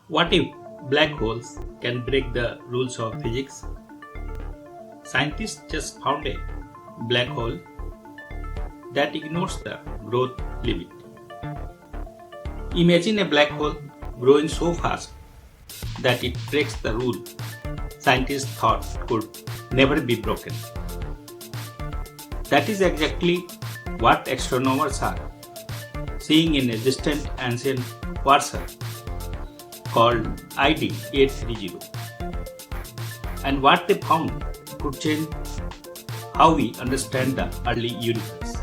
What if black holes can break the rules of physics? Scientists just found a black hole that ignores the growth limit. Imagine a black hole growing so fast that it breaks the rule scientists thought could never be broken. That is exactly what astronomers are seeing in a distant ancient quasar called ID830. And what they found could change how we understand the early universe.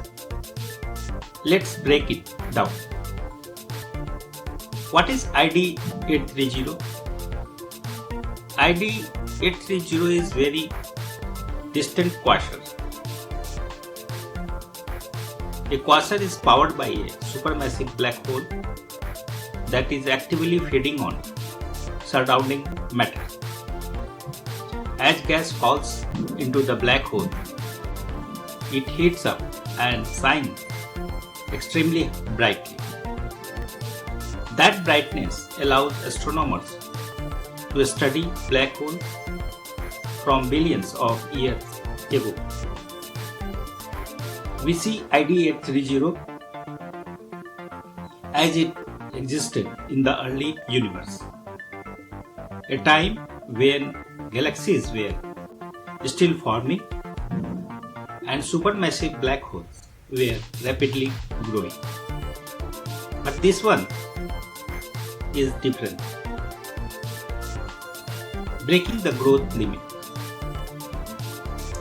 Let's break it down. What is ID830? ID830 is very distant quasar. A quasar is powered by a supermassive black hole that is actively feeding on surrounding matter. As gas falls into the black hole, it heats up and shines extremely brightly. That brightness allows astronomers to study black holes from billions of years ago. We see ID830 as it existed in the early universe, a time when galaxies were still forming and supermassive black holes were rapidly growing. But this one is different. Breaking the growth limit.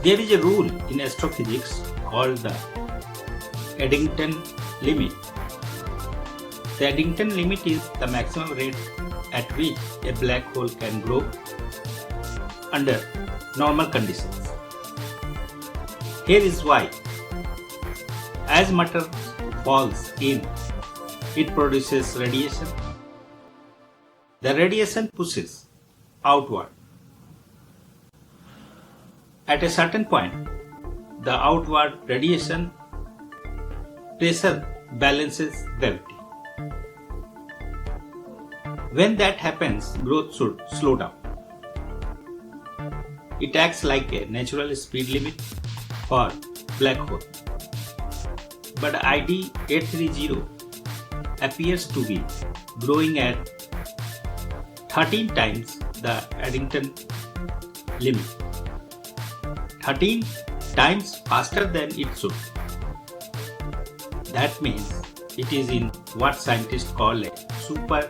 There is a rule in astrophysics called the Eddington Limit. The Eddington Limit is the maximum rate at which a black hole can grow under normal conditions. Here is why. As matter falls in, it produces radiation. The radiation pushes outward. At a certain point, the outward radiation pressure balances gravity. When that happens, growth should slow down. It acts like a natural speed limit for black hole. But ID830 appears to be growing at 13 times the Eddington limit. 13 times faster than it should. That means it is in what scientists call a super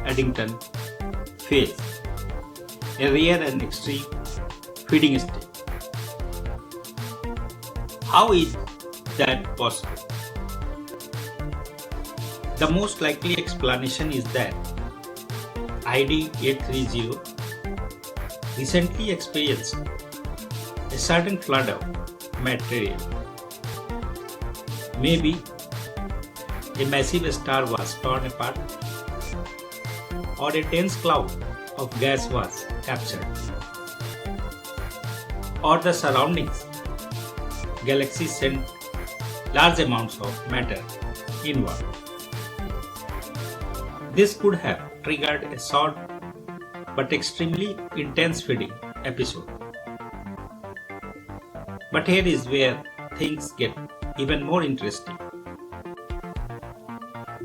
Eddington phase, a rare and extreme feeding state. How is that possible? The most likely explanation is that ID830 recently experienced a sudden flood of material. Maybe a massive star was torn apart, or a dense cloud of gas was captured, or the surroundings galaxies sent large amounts of matter inward. This could have triggered a short but extremely intense feeding episode. But here is where things get even more interesting.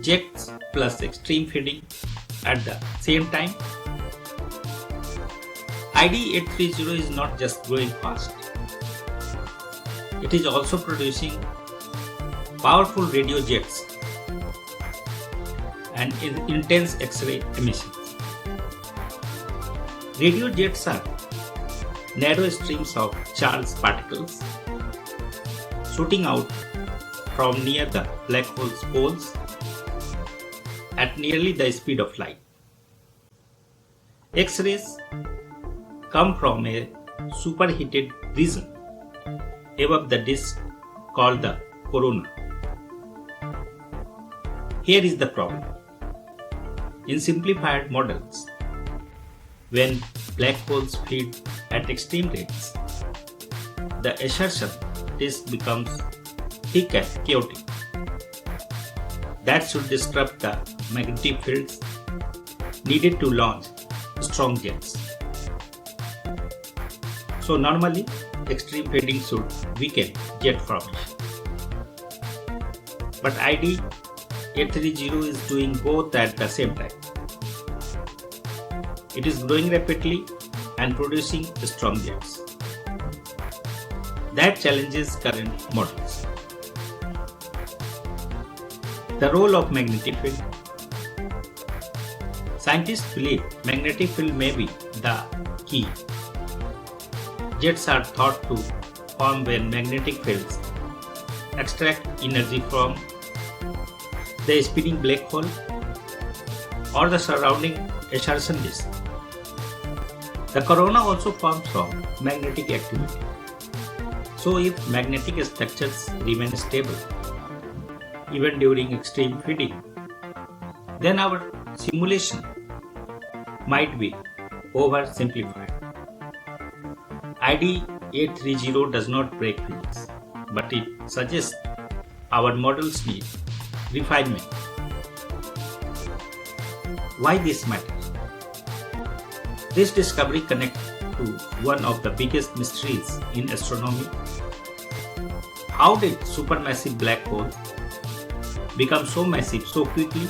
Jets plus extreme feeding at the same time. ID830 is not just growing fast. It is also producing powerful radio jets and intense X-ray emissions. Radio jets are narrow streams of charged particles shooting out from near the black hole's poles at nearly the speed of light. X-rays come from a superheated region above the disk called the coronae. Here is the problem. In simplified models, when black holes feed at extreme rates, the assertion disk becomes thick and chaotic. That should disrupt the magnetic fields needed to launch strong jets. So normally, extreme fading should weaken jet formation. But ID830 is doing both at the same time. It is growing rapidly and producing strong jets. That challenges current models. The role of magnetic field. Scientists believe magnetic field may be the key. Jets are thought to form when magnetic fields extract energy from the spinning black hole or the surrounding assertion disk. The corona also forms from magnetic activity. So if magnetic structures remain stable even during extreme fading, then our simulation might be oversimplified. ID830 does not break physics, but it suggests our models need refinement. Why this matters? This discovery connects to one of the biggest mysteries in astronomy. How did supermassive black holes become so massive so quickly?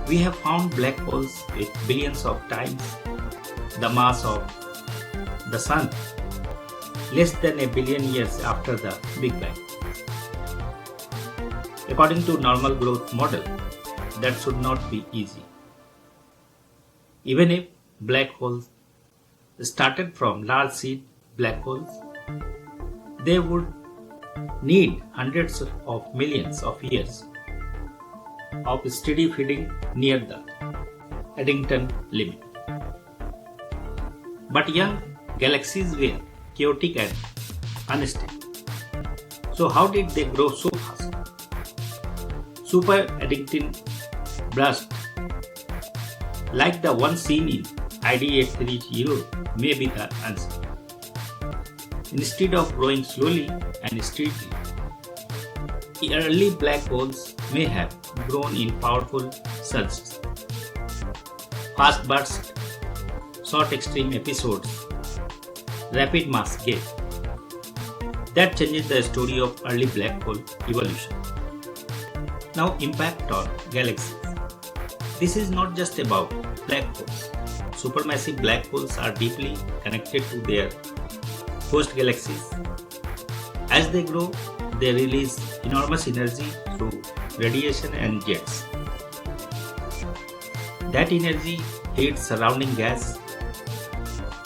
We have found black holes with billions of times the mass of the Sun, less than a billion years after the Big Bang. According to normal growth model, that should not be easy. Even if black holes started from large seed black holes, they would need hundreds of millions of years of steady feeding near the Eddington Limit. But young galaxies were chaotic and unstable. So how did they grow so fast? Super Eddington burst, like the one seen in ID830, may be the answer. Instead of growing slowly and steadily, early black holes may have grown in powerful surges. Fast bursts, short extreme episodes, rapid mass gain. That changes the story of early black hole evolution. Now, impact on galaxies. This is not just about black holes. Supermassive black holes are deeply connected to their host galaxies. As they grow, they release enormous energy through radiation and jets. That energy heats surrounding gas,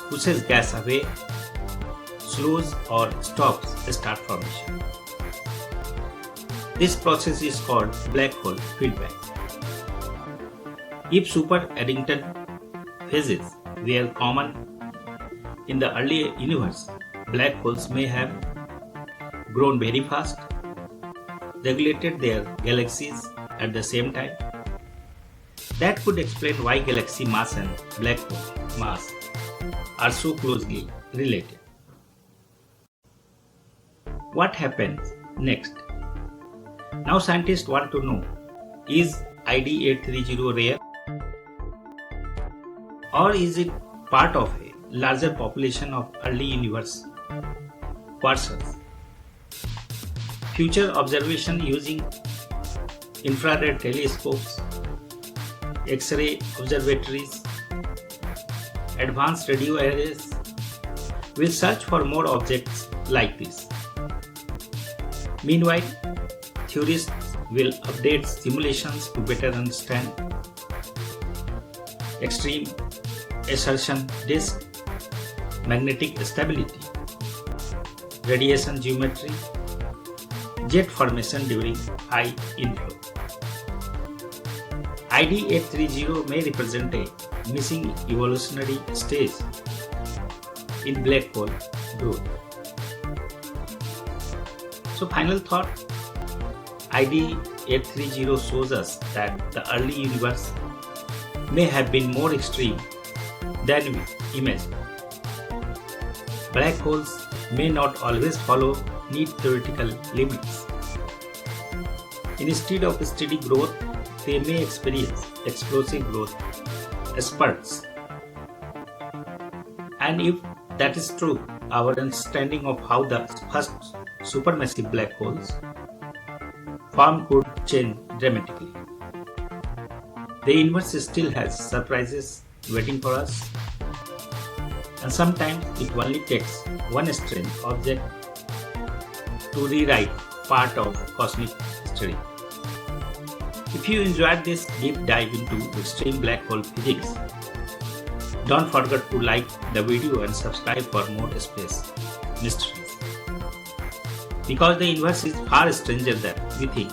pushes gas away, slows or stops star formation. This process is called black hole feedback. If super Eddington phases were common in the early universe, black holes may have grown very fast, regulated their galaxies at the same time. That could explain why galaxy mass and black hole mass are so closely related. What happens next? Now scientists want to know, is ID830 rare? Or is it part of a larger population of early universe quasars? Future observation using infrared telescopes, X-ray observatories, advanced radio arrays will search for more objects like this. Meanwhile, theorists will update simulations to better understand extreme assertion disk, magnetic stability, radiation geometry, jet formation during high inflow. ID830 may represent a missing evolutionary stage in black hole growth. So final thought, ID830 shows us that the early universe may have been more extreme than we imagine. Black holes may not always follow neat theoretical limits. Instead of steady growth, they may experience explosive growth spurts. And if that is true, our understanding of how the first supermassive black holes formed could change dramatically. The universe still has surprises waiting for us, and sometimes it only takes one strange object to rewrite part of cosmic history. If you enjoyed this deep dive into extreme black hole physics, don't forget to like the video and subscribe for more space mysteries. Because the universe is far stranger than we think.